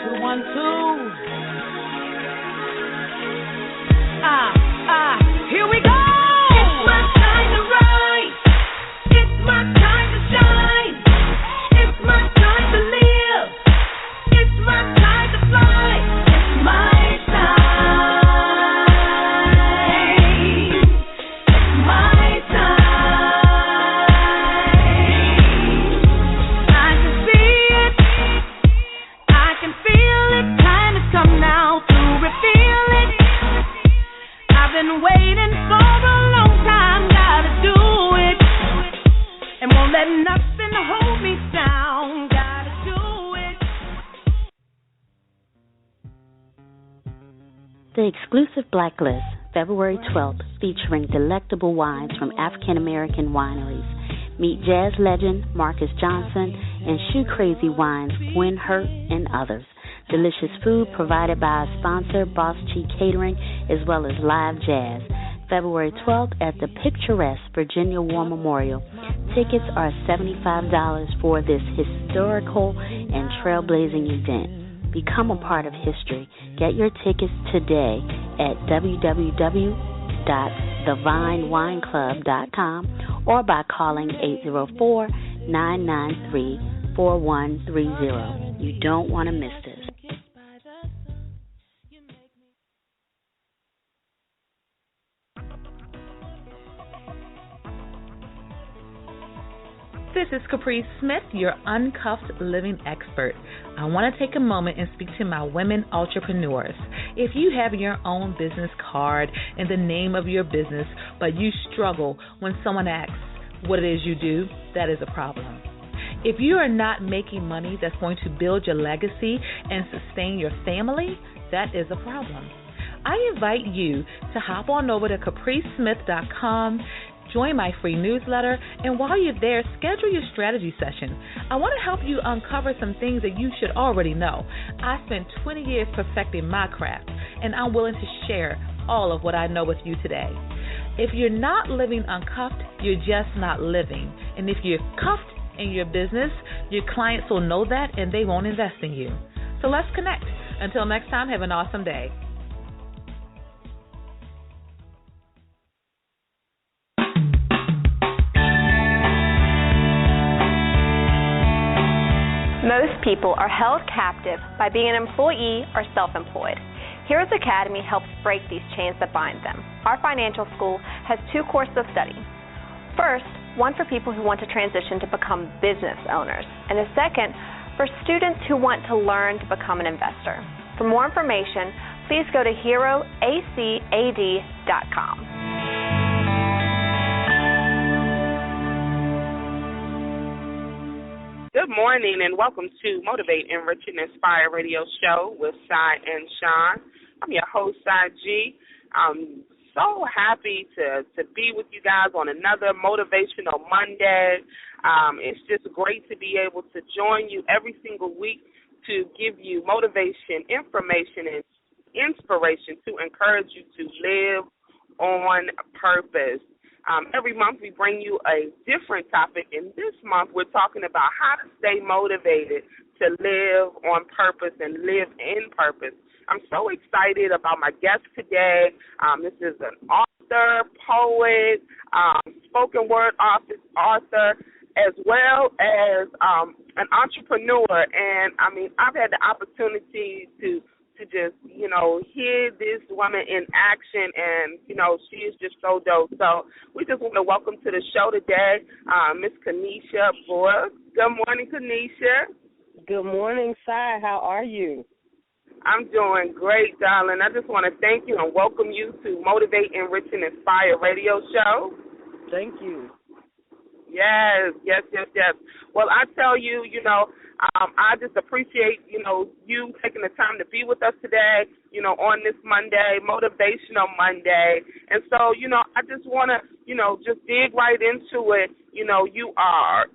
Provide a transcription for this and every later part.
212. Here we go. It's my time to rise. It's my time to shine. It's my time to live. It's my time to fly. It's my time. It's my time. I can see it. I can feel it. Time has come now to reveal it. I've been waiting for a long time, gotta do it, and won't let nothing hold me down, gotta do it. The exclusive Blacklist, February 12th, featuring delectable wines from African American wineries. Meet jazz legend Marcus Johnson and shoe crazy wines Gwen Hurt and others. Delicious food provided by our sponsor, Boss Chi Catering, as well as live jazz. February 12th at the picturesque Virginia War Memorial. Tickets are $75 for this historical and trailblazing event. Become a part of history. Get your tickets today at www.thevinewineclub.com or by calling 804-993-4130. You don't want to miss this. This is Caprice Smith, your uncuffed living expert. I want to take a moment and speak to my women entrepreneurs. If you have your own business card in the name of your business, but you struggle when someone asks what it is you do, that is a problem. If you are not making money that's going to build your legacy and sustain your family, that is a problem. I invite you to hop on over to capricesmith.com, join my free newsletter, and while you're there, schedule your strategy session. I want to help you uncover some things that you should already know. I spent 20 years perfecting my craft, and I'm willing to share all of what I know with you today. If you're not living uncuffed, you're just not living. And if you're cuffed in your business, your clients will know that and they won't invest in you. So let's connect. Until next time, have an awesome day. Most people are held captive by being an employee or self-employed. Heroes Academy helps break these chains that bind them. Our financial school has 2 courses of study. First, one for people who want to transition to become business owners, and a second for students who want to learn to become an investor. For more information, please go to heroacad.com. Good morning and welcome to Motivate, Enrich, and Inspire Radio Show with Sy and Shawn. I'm your host, Sy G. I'm so happy to be with you guys on another Motivational Monday. It's just great to be able to join you every single week to give you motivation, information, and inspiration to encourage you to live on purpose. Every month we bring you a different topic, and this month we're talking about how to stay motivated to live on purpose and live in purpose. I'm so excited about my guest today. This is an author, poet, spoken word author, as well as an entrepreneur. And, I mean, I've had the opportunity to just, hear this woman in action, and, she is just so dope. So we just want to welcome to the show today Miss Kenesha Brooks. Good morning, Kenesha. Good morning, Sy. How are you? I'm doing great, darling. I just want to thank you and welcome you to Motivate, Enrich, and Inspire Radio Show. Thank you. Yes. Well, I tell you, I just appreciate, you taking the time to be with us today, on this Monday, Motivational Monday. And so, I just want to, just dig right into it. You are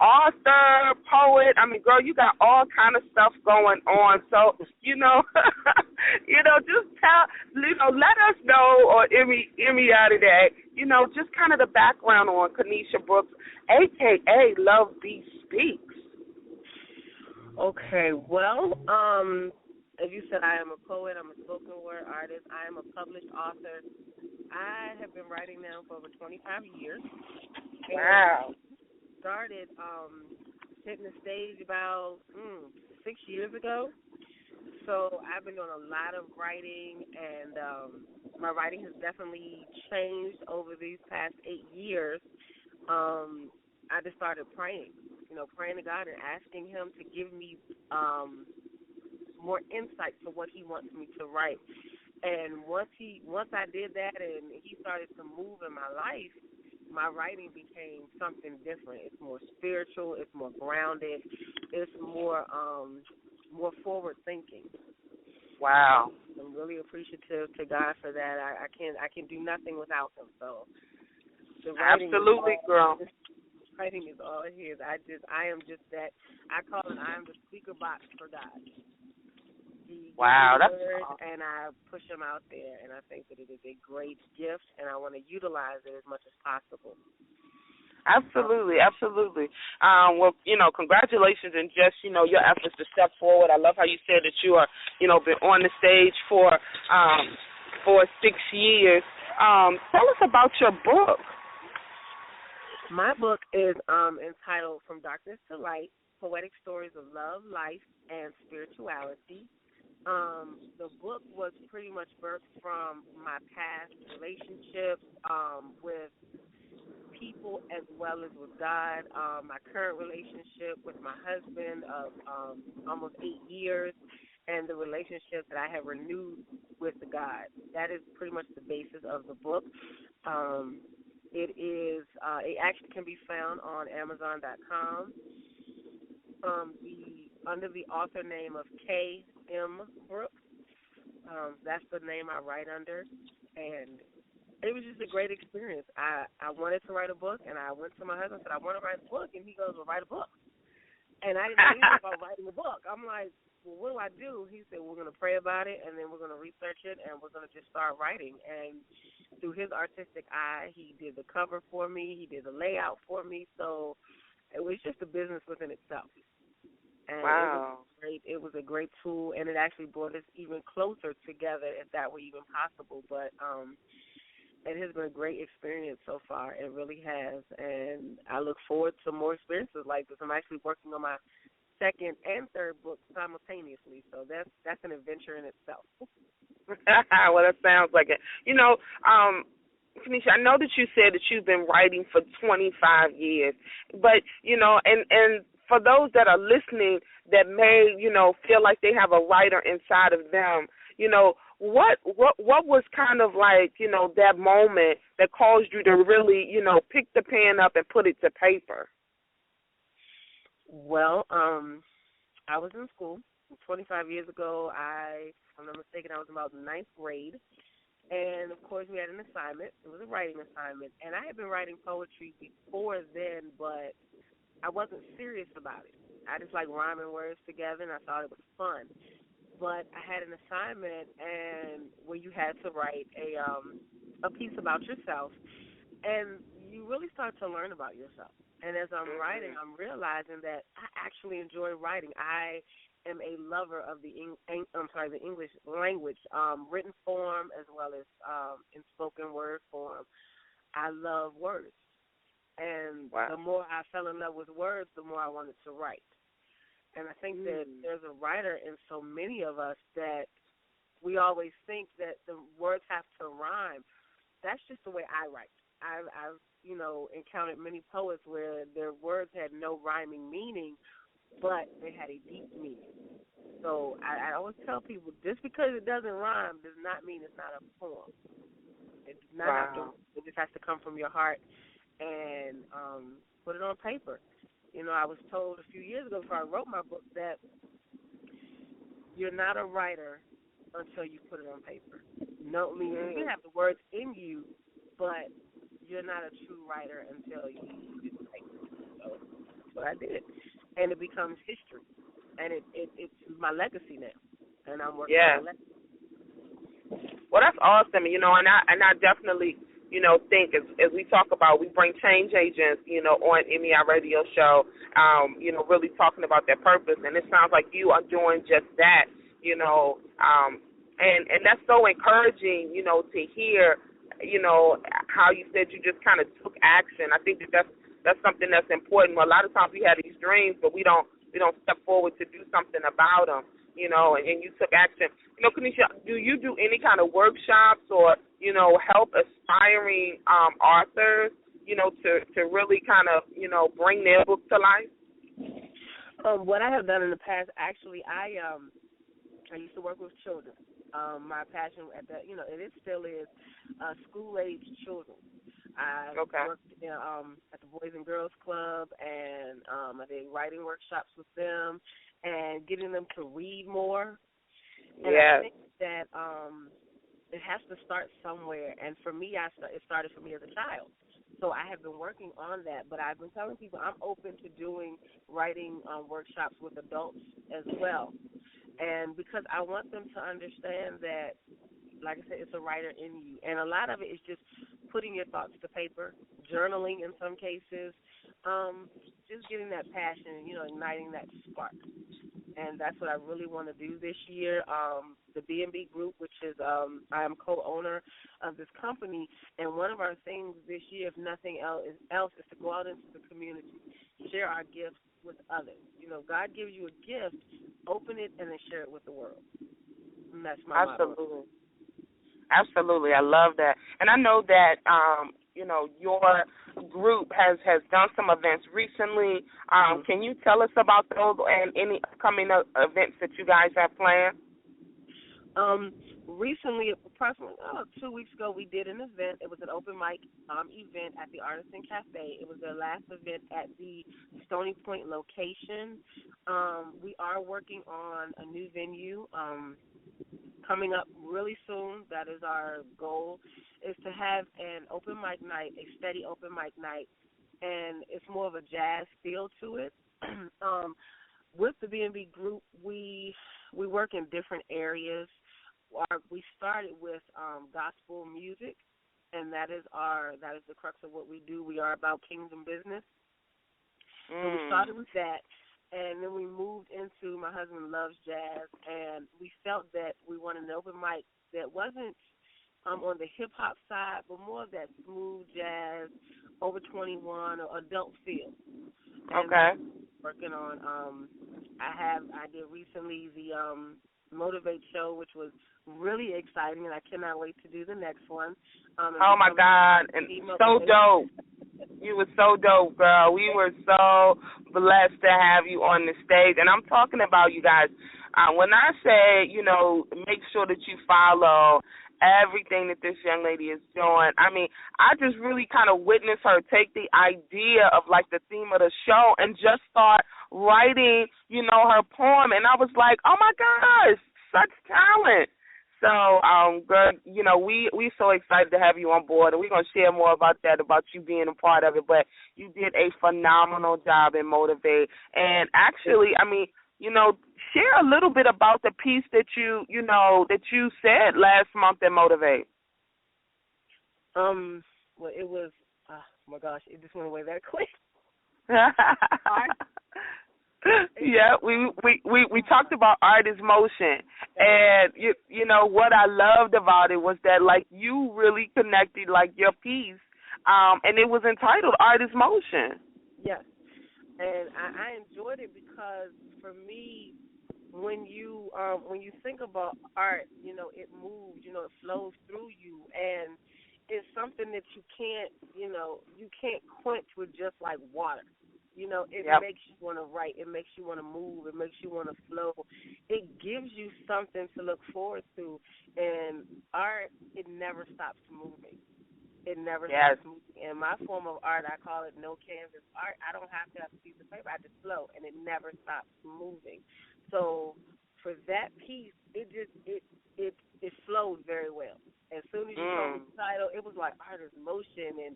author, poet. I mean, girl, you got all kind of stuff going on. So, just let us know, or Emmy out of that, just kind of the background on Kenesha Brooks, a.k.a. Love B Speaks. Okay, well, as you said, I am a poet. I'm a spoken word artist. I am a published author. I have been writing now for over 25 years. Wow. Started hitting the stage about 6 years ago. So I've been doing a lot of writing, and my writing has definitely changed over these past 8 years. I just started praying to God and asking him to give me more insight to what he wants me to write. And once I did that and he started to move in my life, my writing became something different. It's more spiritual, it's more grounded, it's more forward thinking. Wow. I'm really appreciative to God for that. I can do nothing without him. So the writing absolutely, girl. Writing is all his. I am just that. I call it. I am the speaker box for God. Wow, that's awesome. And I push them out there, and I think that it is a great gift, and I want to utilize it as much as possible. Absolutely, absolutely. Well, congratulations and just, your efforts to step forward. I love how you said that you are, been on the stage for 6 years. Tell us about your book. My book is entitled From Darkness to Light, Poetic Stories of Love, Life, and Spirituality. The book was pretty much birthed from my past relationships with people as well as with God. My current relationship with my husband of almost 8 years, and the relationship that I have renewed with God. That is pretty much the basis of the book. It actually can be found on Amazon.com under the author name of K.M. Brooks. That's the name I write under, and it was just a great experience. I wanted to write a book, and I went to my husband and said, I want to write a book, and he goes, well, write a book. And I didn't know anything about writing a book. I'm like, well, what do I do? He said, we're going to pray about it, and then we're going to research it, and we're going to just start writing. And through his artistic eye, he did the cover for me. He did the layout for me. So it was just a business within itself. And wow. It was a great tool, and it actually brought us even closer together, if that were even possible. But it has been a great experience so far. It really has. And I look forward to more experiences like this. I'm actually working on my second and third book simultaneously, so that's an adventure in itself. Well, that sounds like it. Tanisha, I know that you said that you've been writing for 25 years, but, and for those that are listening that may, feel like they have a writer inside of them, what was kind of like, that moment that caused you to really, pick the pen up and put it to paper? Well, I was in school 25 years ago. If I'm not mistaken, I was about the 9th grade. And, of course, we had an assignment. It was a writing assignment. And I had been writing poetry before then, but I wasn't serious about it. I just like rhyming words together, and I thought it was fun. But I had an assignment and where you had to write a piece about yourself, and you really start to learn about yourself. And as I'm writing, I'm realizing that I actually enjoy writing. I am a lover of the English language, written form as well as in spoken word form. I love words. And the more I fell in love with words, the more I wanted to write. And I think that there's a writer in so many of us that we always think that the words have to rhyme. That's just the way I write. I've encountered many poets where their words had no rhyming meaning, but they had a deep meaning. So I always tell people, just because it doesn't rhyme does not mean it's not a poem. It does not have to. It just has to come from your heart and put it on paper. I was told a few years ago before I wrote my book that you're not a writer until you put it on paper. No, I mean, you can have the words in you, but you're not a true writer until you put it on paper. So that's what I did. And it becomes history. And it's my legacy now. And I'm working on my legacy. Well, that's awesome. And I definitely think as we talk about, we bring change agents, on MEI Radio Show, really talking about their purpose. And it sounds like you are doing just that, and that's so encouraging, to hear, how you said you just kind of took action. I think that's something that's important. A lot of times we have these dreams, but we don't step forward to do something about them, and you took action. Kanisha, do you do any kind of workshops or, help aspiring authors, to really kind of, bring their book to life? What I have done in the past, actually, I used to work with children. My passion it still is school-age children. I worked at the Boys and Girls Club, and I did writing workshops with them and getting them to read more. And I think that it has to start somewhere. And for me, it started for me as a child. So I have been working on that. But I've been telling people I'm open to doing writing workshops with adults as well. And because I want them to understand that, like I said, it's a writer in you. And a lot of it is just putting your thoughts to paper, journaling in some cases, just getting that passion, igniting that spark. And that's what I really want to do this year. The B&B Group, which is I am co-owner of this company, and one of our things this year, if nothing else, is to go out into the community, share our gifts with others. God gives you a gift, open it, and then share it with the world. And that's my motto. Absolutely. I love that. And I know that, your group has done some events recently. Can you tell us about those and any upcoming events that you guys have planned? Recently, approximately 2 weeks ago, we did an event. It was an open mic event at the Artisan Cafe. It was their last event at the Stony Point location. We are working on a new venue coming up really soon. That is our goal, is to have an open mic night, a steady open mic night, and it's more of a jazz feel to it. With the B&B Group, we work in different areas. We started with gospel music, and that is the crux of what we do. We are about kingdom business. So we started with that, and then we moved into, my husband loves jazz, and we felt that we wanted an open mic that wasn't on the hip-hop side, but more of that smooth jazz, over 21, or adult feel. And working on, I did recently the Motivate show, which was really exciting, and I cannot wait to do the next one. Oh, my God, and so dope. You were so dope, girl. We were so blessed to have you on the stage. And I'm talking about, you guys, when I say, make sure that you follow everything that this young lady is doing, I mean, I just really kind of witnessed her take the idea of, like, the theme of the show and just start writing, her poem. And I was like, oh, my gosh, such talent. So, girl, we so excited to have you on board, and we're going to share more about that, about you being a part of it. But you did a phenomenal job in Motivate. And actually, I mean, share a little bit about the piece that that you said last month at Motivate. Well, it was, oh my gosh, it just went away that quick. Yeah, we talked about art is motion, and what I loved about it was that, like, you really connected, like, your piece, and it was entitled Art is Motion. Yes, and I enjoyed it because for me, when you think about art, it moves, it flows through you, and it's something that you can't quench with just like water. It makes you want to write. It makes you want to move. It makes you want to flow. It gives you something to look forward to. And art, it never stops moving. It never stops moving. And my form of art, I call it no canvas art. I don't have to have a piece of paper. I just flow, and it never stops moving. So for that piece, it flowed very well. As soon as you told me the title, it was like Art is Motion, and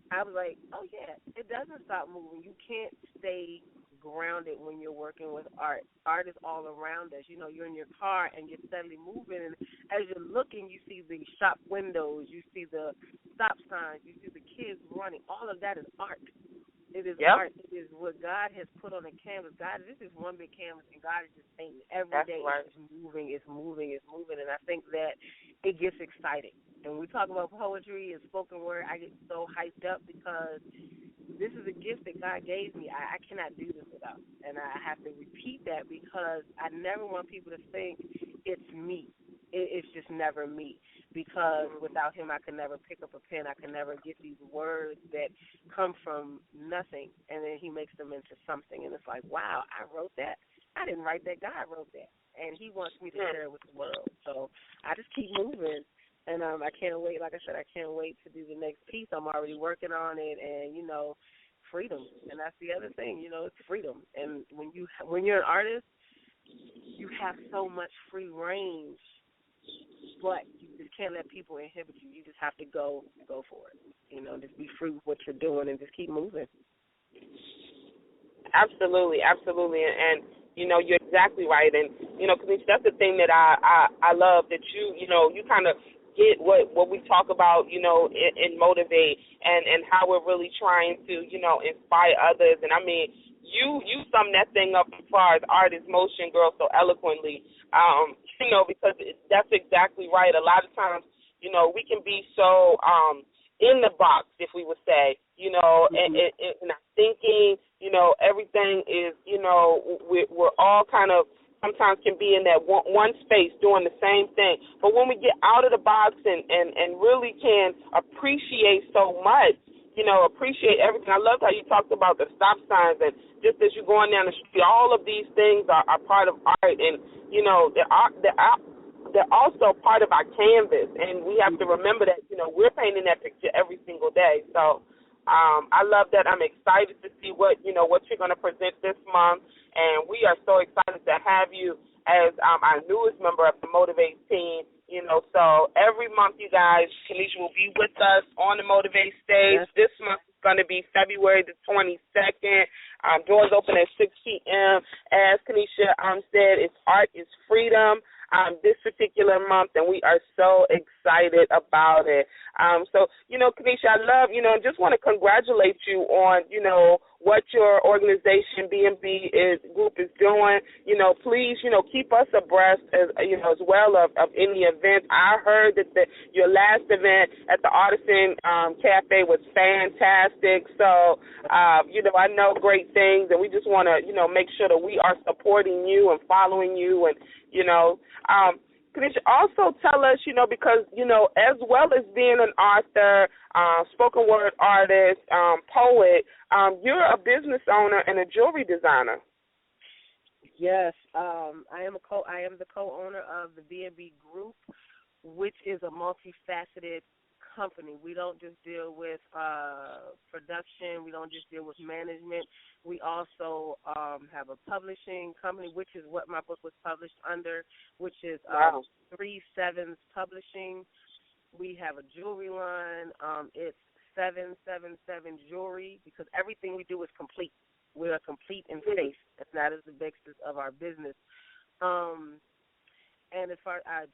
I was like, oh, yeah, it doesn't stop moving. You can't stay grounded when you're working with art. Art is all around us. You know, you're in your car and you're steadily moving, and as you're looking, you see the shop windows, you see the stop signs, you see the kids running. All of that is art. It is art. It is what God has put on a canvas. God, this is one big canvas, and God is just painting every day. Right. It's moving, and I think that it gets exciting. And when we talk about poetry and spoken word, I get so hyped up because this is a gift that God gave me. I cannot do this without, and I have to repeat that because I never want people to think it's me. It's just never me, because without him I could never pick up a pen. I could never get these words that come from nothing, and then he makes them into something, and it's like, wow, I wrote that. I didn't write that. God wrote that, and he wants me to share it with the world. So I just keep moving, and I can't wait. Like I said, I can't wait to do the next piece. I'm already working on it, and, you know, freedom, and that's the other thing, you know, it's freedom. And when you're an artist, you have so much free range. But you just can't let people inhibit you. You just have to go for it. You know, just be free with what you're doing and just keep moving. Absolutely. And you know, you're exactly right. And, you know, Kanisha, that's the thing that I love, that you know, you kind of get what we talk about, you know, and motivate and how we're really trying to, you know, inspire others. And, I mean, you sum that thing up as far as art is motion, girl, so eloquently. You know, because that's exactly right. A lot of times, you know, we can be so in the box, if we would say, you know, and not thinking, you know, everything is, you know, we're all kind of sometimes can be in that one space doing the same thing. But when we get out of the box and really can appreciate so much, you know, appreciate everything. I loved how you talked about the stop signs, and just as you're going down the street, all of these things are part of art, and, you know, they're also part of our canvas, and we have to remember that, you know, we're painting that picture every single day. So I love that. I'm excited to see what you're going to present this month, and we are so excited to have you as our newest member of the Motivate team. You know, so every month, you guys, Kanisha will be with us on the Motivate stage. Yes. This month is going to be February the 22nd. Doors open at 6 p.m. As Kanisha said, it's Art is Freedom this particular month, and we are so excited about it. So, you know, Kanisha, I love, you know, just want to congratulate you on, you know, what your organization, B&B group is doing. You know, please, you know, keep us abreast, as well of any events. I heard that your last event at the Artisan Cafe was fantastic. So, you know, I know great things, and we just want to, you know, make sure that we are supporting you and following you, and, you know, Kanisha, also tell us, you know, because, you know, as well as being an author, spoken word artist, poet, you're a business owner and a jewelry designer. Yes, I am the co-owner of the B&B Group, which is a multifaceted company. We don't just deal with production. We don't just deal with management. We also have a publishing company, which is what my book was published under, which is 3 Sevens Publishing. We have a jewelry line. It's 777 Jewelry, because everything we do is complete. We are complete in faith, and that is the basis of our business. And as far as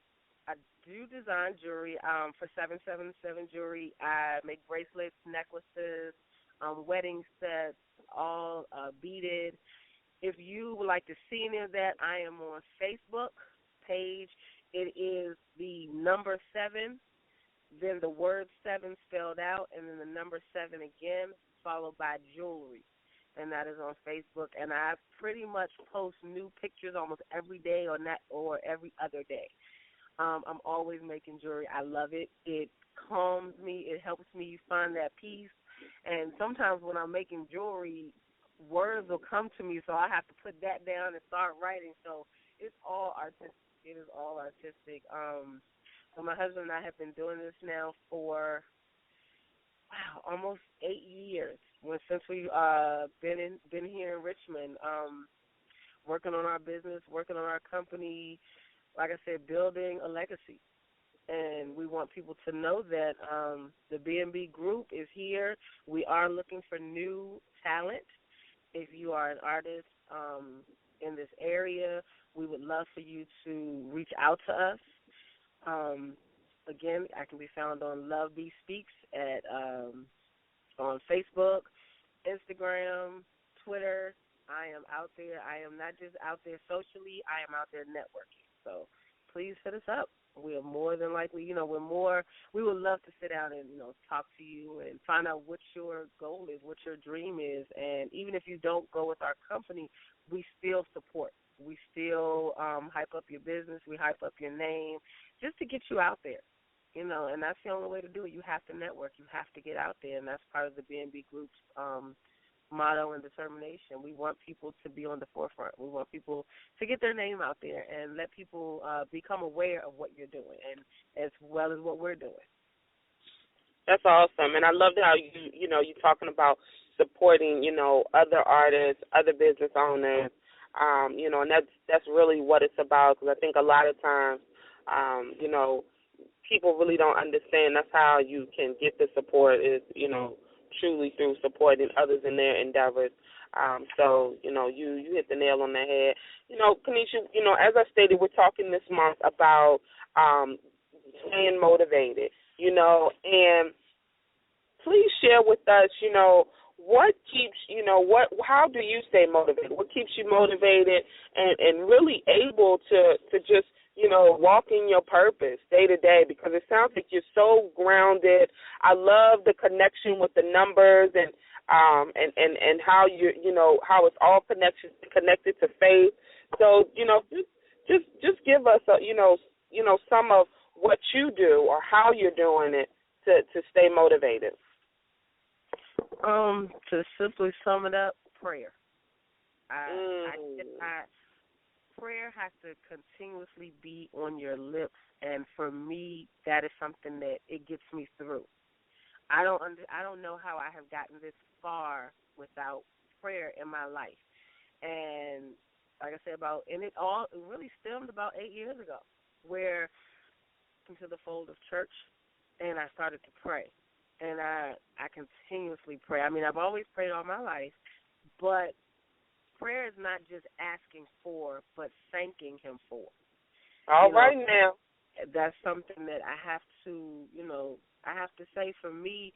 I do design jewelry for 777 Jewelry. I make bracelets, necklaces, wedding sets, all beaded. If you would like to see any of that, I am on Facebook page. It is the number 7, then the word 7 spelled out, and then the number 7 again, followed by jewelry. And that is on Facebook. And I pretty much post new pictures almost every day or every other day. I'm always making jewelry. I love it. It calms me. It helps me find that peace. And sometimes when I'm making jewelry, words will come to me, so I have to put that down and start writing. So it's all artistic. It is all artistic. So my husband and I have been doing this now for, almost 8 years. Since we've been here in Richmond, working on our business, working on our company, like I said, building a legacy. And we want people to know that the B&B Group is here. We are looking for new talent, if you are an artist in this area, we would love for you to reach out to us. Again, I can be found on Love B Speaks on Facebook, Instagram, Twitter. I am out there. I am not just out there socially. I am out there networking. So please hit us up. We are more than likely, we would love to sit down and, talk to you and find out what your goal is, what your dream is. And even if you don't go with our company, we still support. We still hype up your business. We hype up your name just to get you out there, and that's the only way to do it. You have to network. You have to get out there, and that's part of the BNB Group's motto and determination. We want people to be on the forefront. We want people to get their name out there and let people become aware of what you're doing, and as well as what we're doing. That's awesome, and I loved how you're talking about supporting, other artists, other business owners, and that's really what it's about. Because I think a lot of times, people really don't understand. That's how you can get the support is, truly through supporting others in their endeavors. So, you hit the nail on the head. Kanisha, as I stated, we're talking this month about staying motivated, and please share with us, what keeps, how do you stay motivated? What keeps you motivated and really able to just, walk in your purpose day to day, because it sounds like you're so grounded. I love the connection with the numbers and how how it's all connected to faith. So, just give us some of what you do or how you're doing it to stay motivated. To simply sum it up, prayer. Prayer has to continuously be on your lips, and for me, that is something that it gets me through. I don't know how I have gotten this far without prayer in my life, and like I said, it really stemmed about 8 years ago, where I came to the fold of church, and I started to pray, and I continuously pray. I mean, I've always prayed all my life, but prayer is not just asking for, but thanking him for. All right now. That's something that I have to, say for me,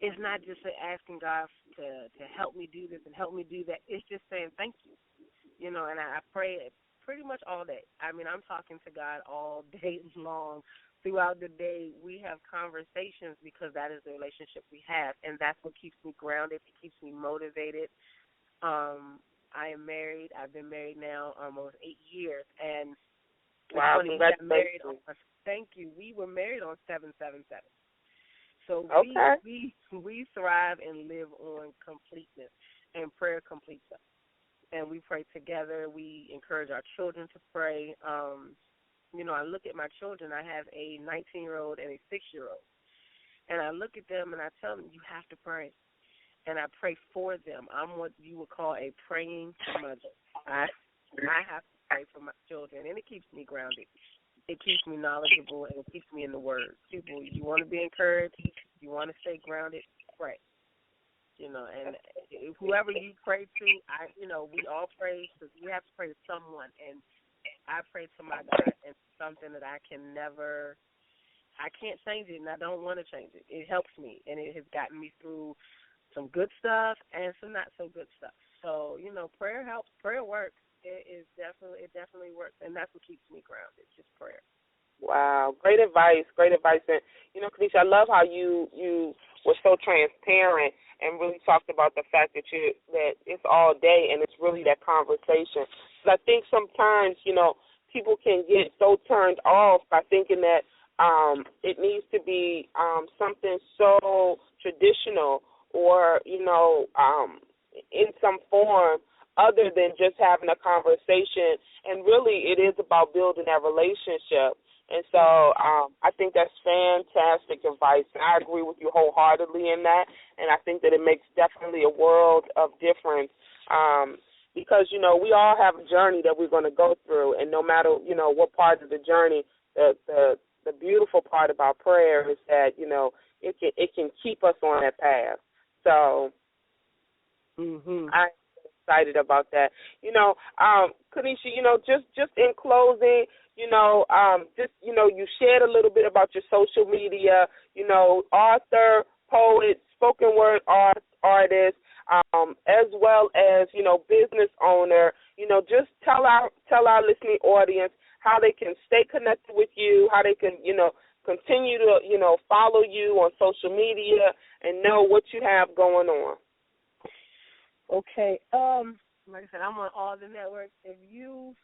it's not just asking God to help me do this and help me do that. It's just saying thank you, and I pray pretty much all day. I mean, I'm talking to God all day long. Throughout the day, we have conversations because that is the relationship we have, and that's what keeps me grounded. It keeps me motivated. I am married. I've been married now almost 8 years, and wow, we got married thank you. We were married on 7/7/7. So we thrive and live on completeness, and prayer completes us. And we pray together. We encourage our children to pray. I look at my children. I have a 19-year-old and a 6-year-old, and I look at them and I tell them, you have to pray. And I pray for them. I'm what you would call a praying mother. I have to pray for my children, and it keeps me grounded. It keeps me knowledgeable, and it keeps me in the Word. People, you want to be encouraged, you want to stay grounded, pray. And whoever you pray to, we all pray because we have to pray to someone. And I pray to my God, and it's something that I can't change it, and I don't want to change it. It helps me, and it has gotten me through some good stuff and some not so good stuff. So, prayer helps. Prayer works. It definitely works, and that's what keeps me grounded, just prayer. Wow, great advice. And, Kanisha, I love how you were so transparent and really talked about the fact that it's all day and it's really that conversation. But I think sometimes, people can get so turned off by thinking that it needs to be something so traditional or, in some form other than just having a conversation. And really it is about building that relationship. And so I think that's fantastic advice. And I agree with you wholeheartedly in that. And I think that it makes definitely a world of difference because, we all have a journey that we're going to go through. And no matter, what part of the journey, the beautiful part about prayer is that, it can keep us on that path. So I excited about that. Kanisha, just in closing, you shared a little bit about your social media, author, poet, spoken word artist, as well as, business owner. Just tell our listening audience how they can stay connected with you, how they can, continue to, follow you on social media and know what you have going on. Okay. Like I said, I'm on all the networks. If you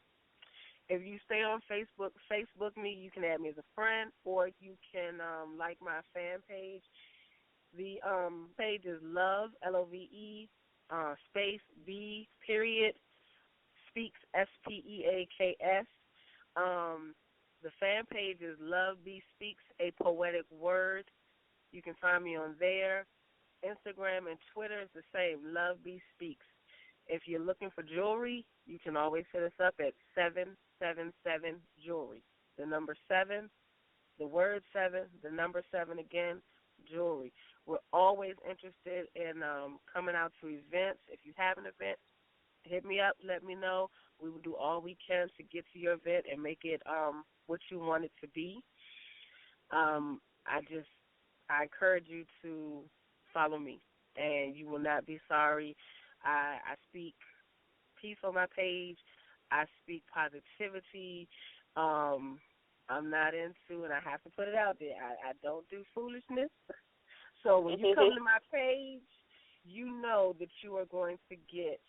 stay on Facebook me, you can add me as a friend, or you can like my fan page. The page is Love, Love, space B period Speaks, SPEAKS. The fan page is Love B Speaks, a poetic word. You can find me on there. Instagram and Twitter is the same, Love B Speaks. If you're looking for jewelry, you can always hit us up at 777 Jewelry. The number 7, the word 7, the number 7 again, jewelry. We're always interested in coming out to events. If you have an event, hit me up, let me know. We will do all we can to get to your event and make it what you want it to be. I encourage you to follow me, and you will not be sorry. I speak peace on my page. I speak positivity. I'm not into, and I have to put it out there, I don't do foolishness. So when you come to my page, you know that you are going to get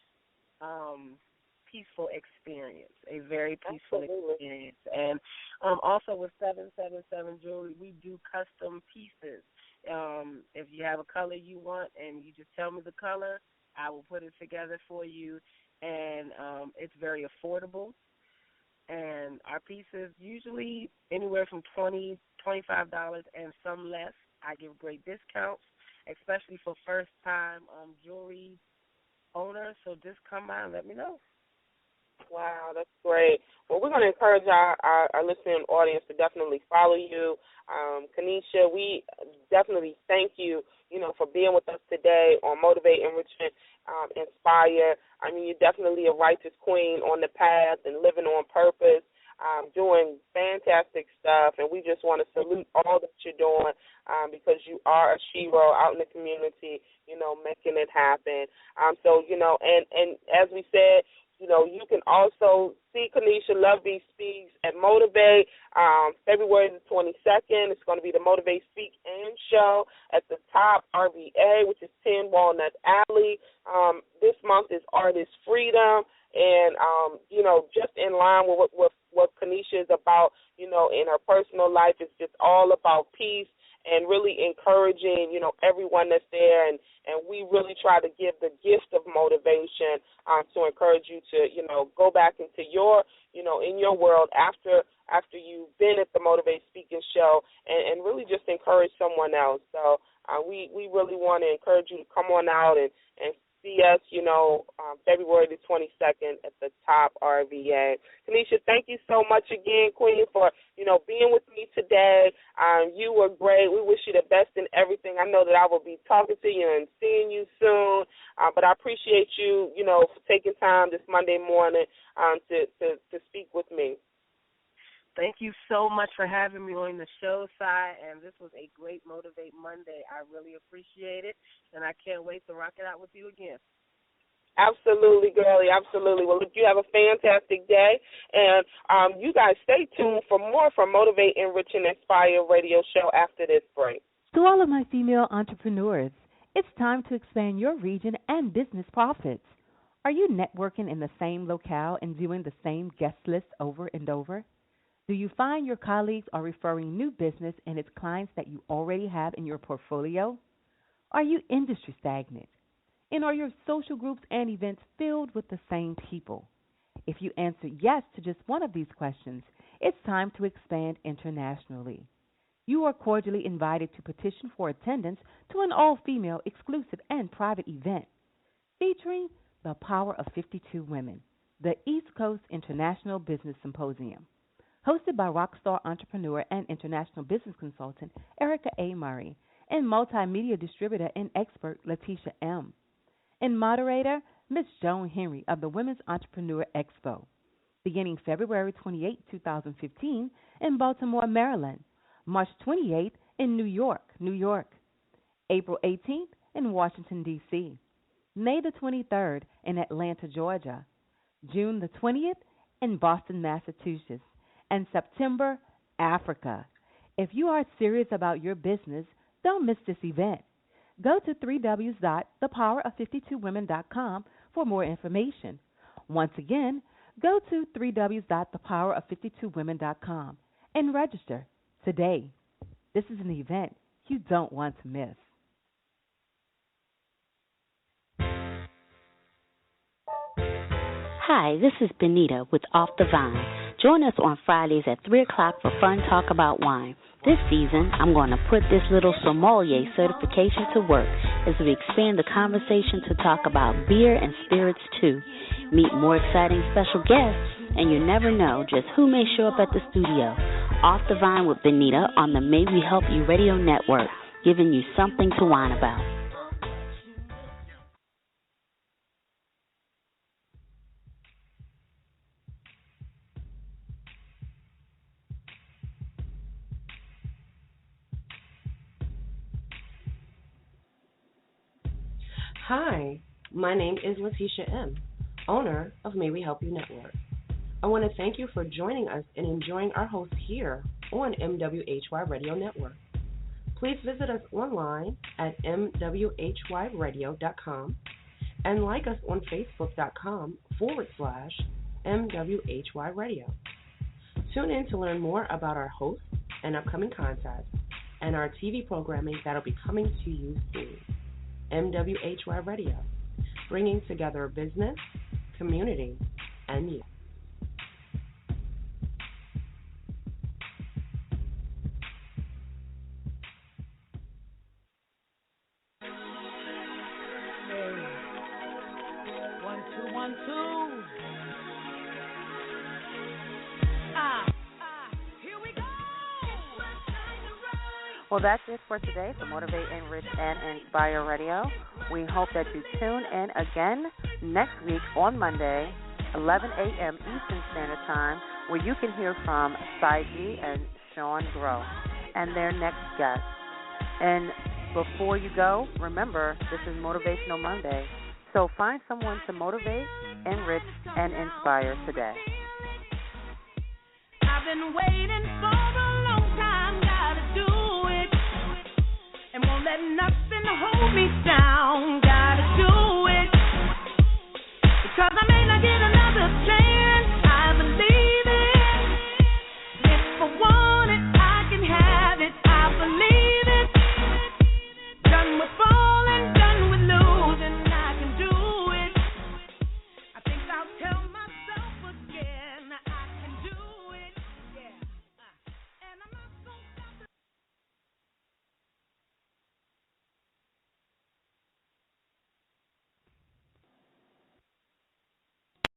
peaceful experience, a very peaceful experience. And also with 777 Jewelry, we do custom pieces. If you have a color you want and you just tell me the color, I will put it together for you, and it's very affordable. And our pieces usually anywhere from $20, $25 and some less. I give great discounts, especially for first-time jewelry owners. So just come by and let me know. Wow, that's great. Well, we're going to encourage our listening audience to definitely follow you. Kanisha, we definitely thank you, for being with us today on Motivate, Enrichment, Inspire. I mean, you're definitely a righteous queen on the path and living on purpose, doing fantastic stuff, and we just want to salute all that you're doing because you are a hero out in the community, making it happen. And as we said, you can also see Kanisha Love B Speaks at Motivate February the 22nd. It's going to be the Motivate Speak and Show at the top RVA, which is 10 Walnut Alley. This month is Artist Freedom, and, just in line with what Kanisha is about, in her personal life. It's just all about peace and really encouraging, everyone that's there. And we really try to give the gift of motivation to encourage you to, go back into your, in your world after you've been at the Motivate Speaking Show and really just encourage someone else. So we really want to encourage you to come on out and see us, February the 22nd at the top RVA. Kanisha, thank you so much again, Queen, for, being with me today. You were great. We wish you the best in everything. I know that I will be talking to you and seeing you soon, but I appreciate you, for taking time this Monday morning to speak with me. Thank you so much for having me on the show, Sy, and this was a great Motivate Monday. I really appreciate it, and I can't wait to rock it out with you again. Absolutely, girlie, absolutely. Well, look, you have a fantastic day, and you guys stay tuned for more from Motivate, Enrich, and Inspire Radio Show after this break. To all of my female entrepreneurs, it's time to expand your region and business profits. Are you networking in the same locale and doing the same guest list over and over? Do you find your colleagues are referring new business and its clients that you already have in your portfolio? Are you industry stagnant? And are your social groups and events filled with the same people? If you answer yes to just one of these questions, it's time to expand internationally. You are cordially invited to petition for attendance to an all-female, exclusive, and private event featuring the power of 52 women, the East Coast International Business Symposium, hosted by rockstar entrepreneur and international business consultant Erica A. Murray and multimedia distributor and expert Letitia M., and moderator Miss Joan Henry of the Women's Entrepreneur Expo, beginning February 28, 2015 in Baltimore, Maryland, March 28th in New York, April 18th in Washington, D.C., May the 23rd in Atlanta, Georgia, June the 20th in Boston, Massachusetts, and September, Africa. If you are serious about your business, don't miss this event. Go to www.thepowerof52women.com for more information. Once again, go to www.thepowerof52women.com and register today. This is an event you don't want to miss. Hi, this is Benita with Off the Vine. Join us on Fridays at 3 o'clock for fun talk about wine. This season, I'm going to put this little sommelier certification to work as we expand the conversation to talk about beer and spirits too. Meet more exciting special guests, and you never know just who may show up at the studio. Off the Vine with Benita on the May We Help You Radio Network, giving you something to whine about. Hi, my name is Letitia M., owner of May We Help You Network. I want to thank you for joining us and enjoying our host here on MWHY Radio Network. Please visit us online at mwhyradio.com and like us on facebook.com/MWHY Radio. Tune in to learn more about our hosts and upcoming contests and our TV programming that will be coming to you soon. MWHY Radio, bringing together business, community, and you. One, two. Here we go. Well, that's it for today for Motivate, Enrich, and Inspire Radio. We hope that you tune in again next week on Monday, 11 a.m. Eastern Standard Time, where you can hear from Sy and Shawn and their next guest. And before you go, remember, this is Motivational Monday. So find someone to motivate, enrich, and inspire today. I've been waiting for a long time, gotta do it. And won't let nothing hold me down, gotta do it. Because I may not get another chance.